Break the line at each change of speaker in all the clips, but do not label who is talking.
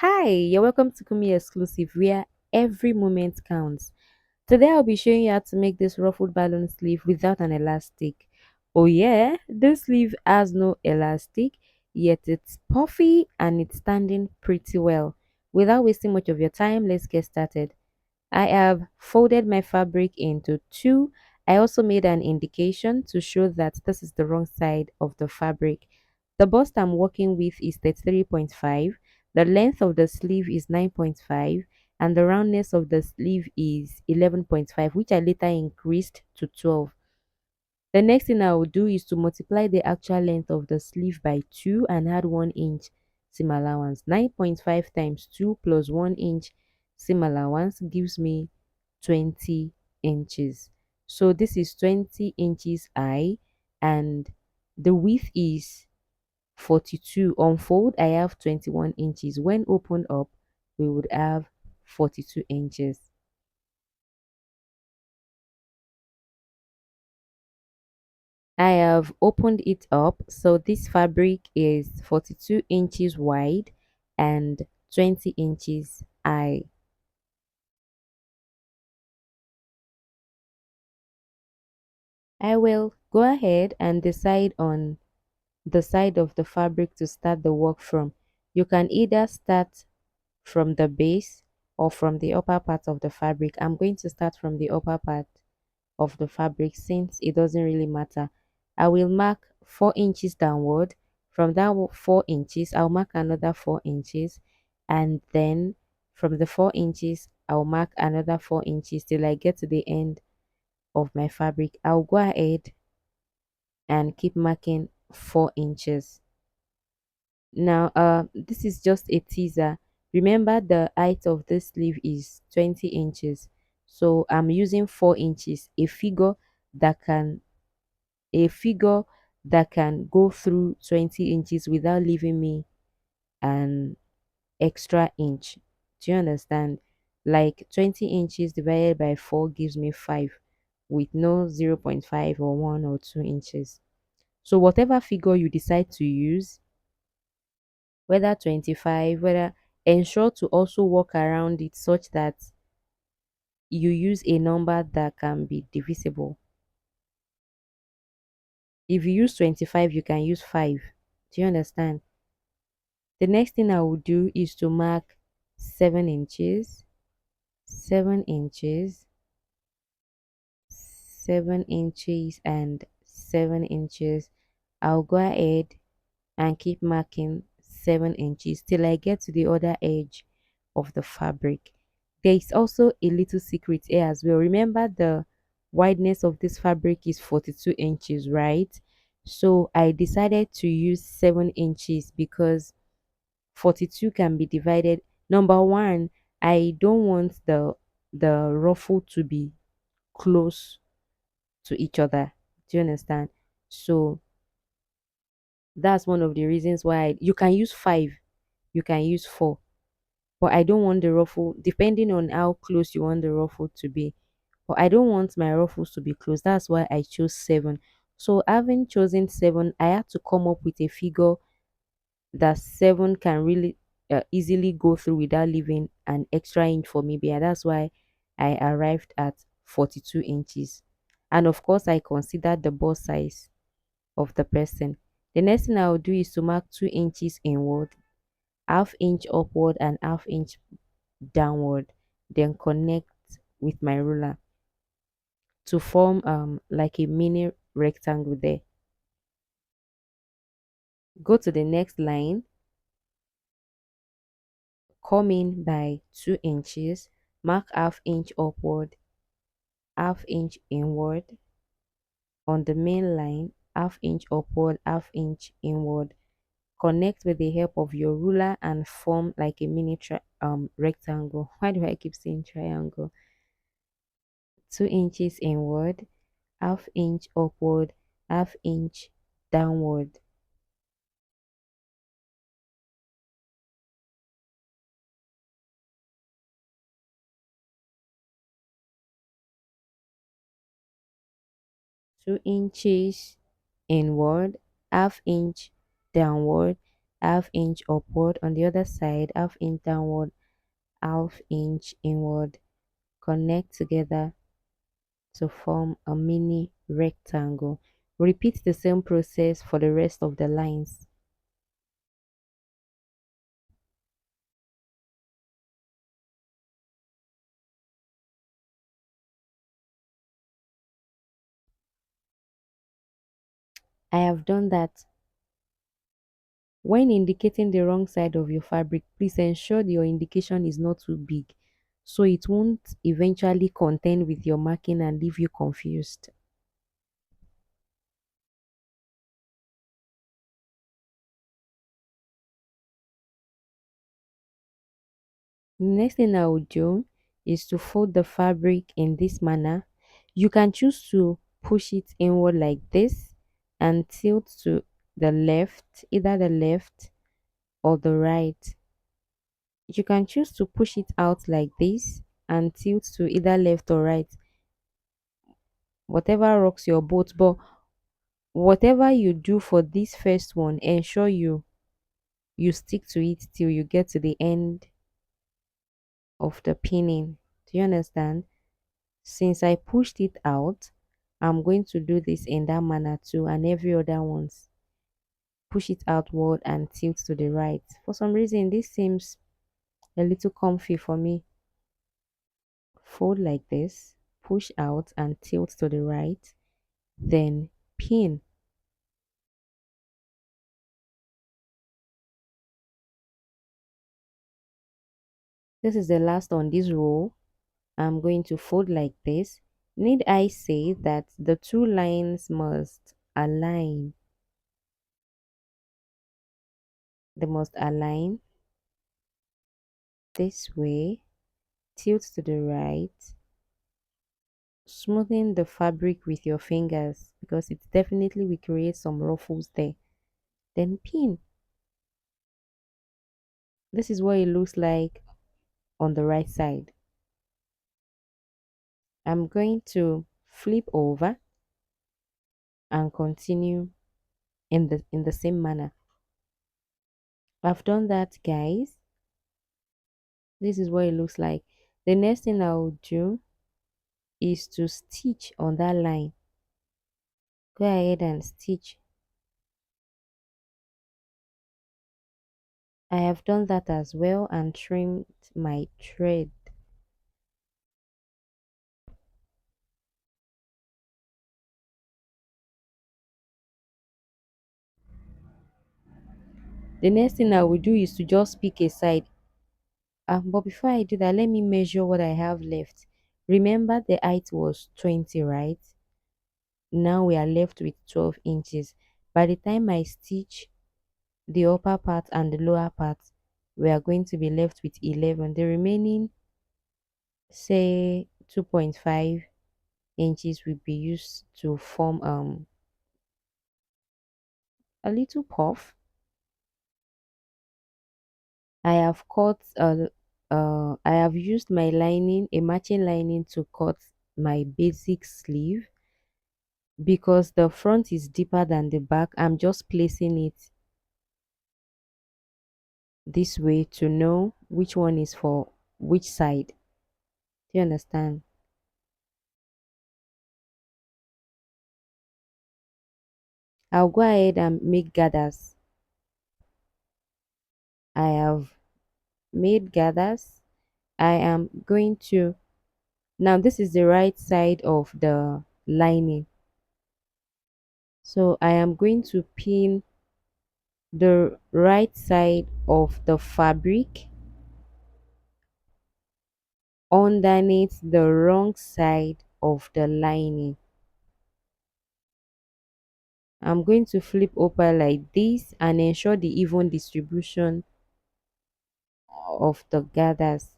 Hi, you're welcome to Kunmi exclusive where every moment counts. Today I'll be showing you how to make this ruffled balloon sleeve without an elastic. Oh yeah, this sleeve has no elastic, yet it's puffy and it's standing pretty well. Without wasting much of your time, let's get started. I have folded my fabric into two. I also made an indication to show that this is the wrong side of the fabric. The bust I'm working with is 33.5. The length of the sleeve is 9.5 and the roundness of the sleeve is 11.5, which I later increased to 12. The next thing I will do is to multiply the actual length of the sleeve by 2 and add 1 inch seam allowance. 9.5 times 2 plus 1 inch seam allowance gives me 20 inches. So this is 20 inches high and the width is 42. On fold, I have 21 inches. When opened up, we would have 42 inches. I have opened it up. So this fabric is 42 inches wide and 20 inches high. I will go ahead and decide on the side of the fabric to start the work from. You can either start from the base or from the upper part of the fabric. I'm going to start from the upper part of the fabric since it doesn't really matter. I will mark 4 inches downward. From that 4 inches, I'll mark another 4 inches. And then from the 4 inches, I'll mark another 4 inches till I get to the end of my fabric. I'll go ahead and keep marking 4 inches. Now, this is just a teaser. Remember the height of this sleeve is 20 inches. So I'm using 4 inches, that can a figure that can go through 20 inches without leaving me an extra inch. Do you understand? Like 20 inches divided by 4 gives me 5 with no zero point 0.5 or 1 or 2 inches. So whatever figure you decide to use, whether 25, whether ensure to also work around it such that you use a number that can be divisible. If you use 25, you can use 5. Do you understand? The next thing I will do is to mark 7 inches, 7 inches, 7 inches, and 7 inches. I'll go ahead and keep marking 7 inches till I get to the other edge of the fabric. There is also a little secret here as well. Remember the wideness of this fabric is 42 inches, right? So I decided to use 7 inches because 42 can be divided. Number one, I don't want the ruffle to be close to each other. Do you understand? So that's one of the reasons why you can use 5, you can use 4, but I don't want the ruffle, depending on how close you want the ruffle to be. But I don't want my ruffles to be close. That's why I chose 7. So having chosen 7, I had to come up with a figure that 7 can really easily go through without leaving an extra inch for me. And that's why I arrived at 42 inches. And of course, I considered the bust size of the person. The next thing I'll do is to mark 2 inches inward, half inch upward, and half inch downward. Then connect with my ruler to form like a mini rectangle there. Go to the next line, come in by 2 inches, mark half inch upward, half inch inward. On the main line, half inch upward, half inch inward. Connect with the help of your ruler and form like a mini rectangle. Why do I keep saying triangle? 2 inches inward, half inch upward, half inch downward. 2 inches inward, half inch downward, half inch upward. On the other side, half inch downward, half inch inward. Connect together to form a mini rectangle. Repeat the same process for the rest of the lines. I have done that. When indicating the wrong side of your fabric, please ensure your indication is not too big so it won't eventually contend with your marking and leave you confused. The next thing I would do is to fold the fabric in this manner. You can choose to push it inward like this and tilt to the left, either the left or the right. You can choose to push it out like this and tilt to either left or right, whatever rocks your boat. But whatever you do for this first one, ensure you stick to it till you get to the end of the pinning. Do you understand? Since I pushed it out, I'm going to do this in that manner too, and every other ones. Push it outward and tilt to the right. For some reason, this seems a little comfy for me. Fold like this, push out and tilt to the right, then pin. This is the last on this row. I'm going to fold like this. Need I say that the two lines must align? They must align this way, tilt to the right, smoothing the fabric with your fingers because it definitely will create some ruffles there. Then pin. This is what it looks like on the right side. I'm going to flip over and continue in the same manner. I've done that, guys. This is what it looks like. The next thing I will do is to stitch on that line. Go ahead and stitch. I have done that as well and trimmed my thread. The next thing I will do is to just pick a side. But before I do that, let me measure what I have left. Remember the height was 20, right? Now we are left with 12 inches. By the time I stitch the upper part and the lower part, we are going to be left with 11. The remaining, say 2.5 inches, will be used to form a little puff. I have cut I have used my lining, a matching lining, to cut my basic sleeve. Because the front is deeper than the back, I'm just placing it this way to know which one is for which side. Do you understand? I'll go ahead and make gathers. I have made gathers. I am going to, now this is the right side of the lining. So I am going to pin the right side of the fabric underneath the wrong side of the lining. I'm going to flip over like this and ensure the even distribution of the gathers.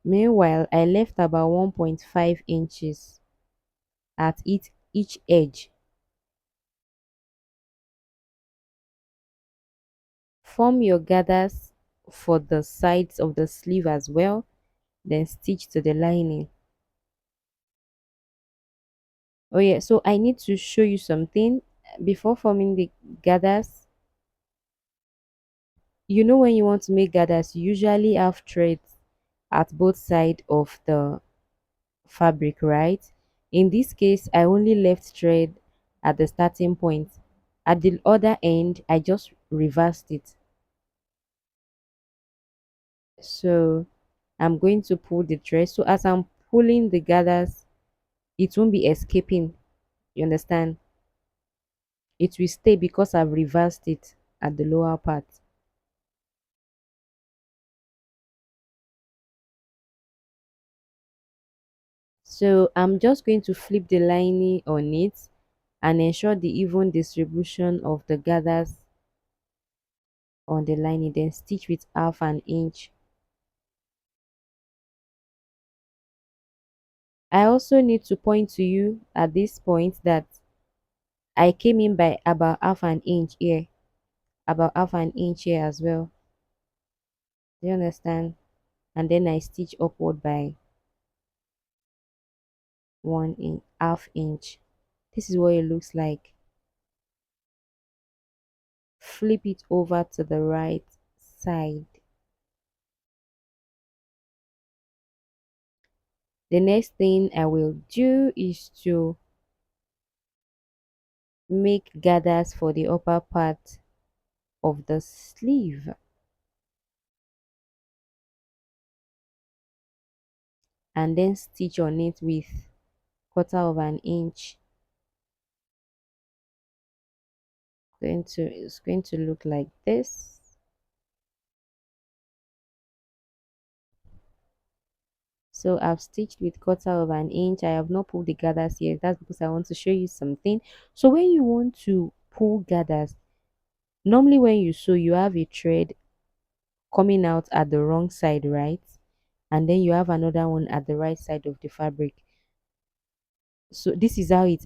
Meanwhile, I left about 1.5 inches at each edge. Form your gathers for the sides of the sleeve as well, then stitch to the lining. Oh yeah, so I need to show you something. before forming the gathers, you know, when you want to make gathers, you usually have threads at both sides of the fabric, right? In this case, I only left thread at the starting point. At the other end, I just reversed it. So I'm going to pull the thread. So as I'm pulling the gathers, it won't be escaping. You understand? It will stay because I've reversed it at the lower part. So I'm just going to flip the lining on it and ensure the even distribution of the gathers on the lining, then stitch with half an inch. I also need to point to you at this point that I came in by about half an inch here, about half an inch here as well. Do you understand? And then I stitch upward by 1 inch, half inch. This is what it looks like. Flip it over to the right side. The next thing I will do is to make gathers for the upper part of the sleeve and then stitch on it with 1/4 inch. It's going to look like this. So I've stitched with 1/4 inch. I have not pulled the gathers yet. That's because I want to show you something. So when you want to pull gathers, normally when you sew, you have a thread coming out at the wrong side, right? And then you have another one at the right side of the fabric. So this is how it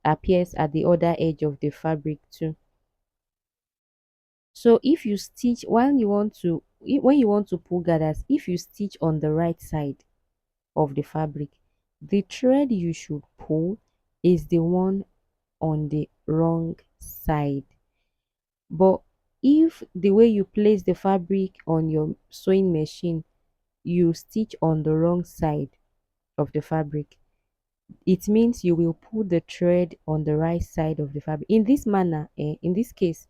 appears at the other edge of the fabric too. So if you stitch when you want to pull gathers, if you stitch on the right side of the fabric, the thread you should pull is the one on the wrong side. But if the way you place the fabric on your sewing machine, you stitch on the wrong side of the fabric, it means you will pull the thread on the right side of the fabric. In this manner, in this case,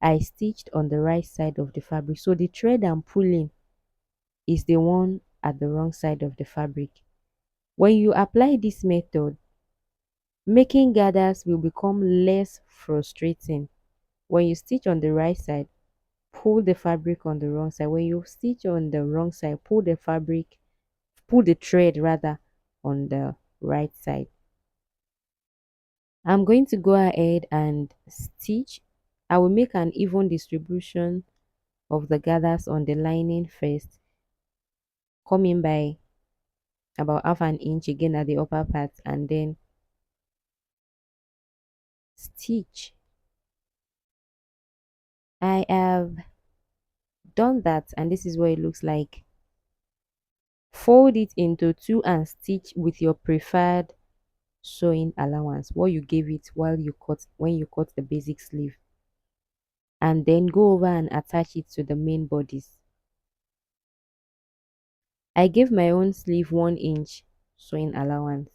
I stitched on the right side of the fabric. So the thread I'm pulling is the one at the wrong side of the fabric. When you apply this method, making gathers will become less frustrating. When you stitch on the right side, pull the fabric on the wrong side. When you stitch on the wrong side, pull the thread rather on the right side. I'm going to go ahead and stitch. I will make an even distribution of the gathers on the lining first, coming by about half an inch again at the upper part, and then stitch. I have done that, and this is what it looks like. Fold it into two and stitch with your preferred sewing allowance, what you gave it while you cut when you cut the basic sleeve, and then go over and attach it to the main bodies. I gave my own sleeve 1 inch sewing allowance.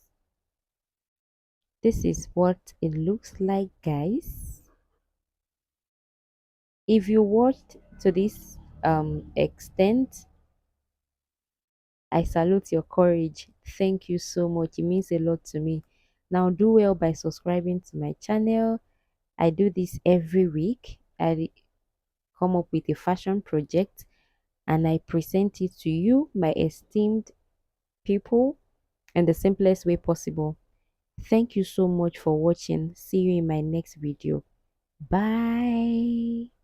This is what it looks like, guys. If you watched to this extent, I salute your courage. Thank you so much. It means a lot to me. Now do well by subscribing to my channel. I do this every week. I come up with a fashion project and I present it to you, my esteemed people, in the simplest way possible. Thank you so much for watching. See you in my next video. Bye.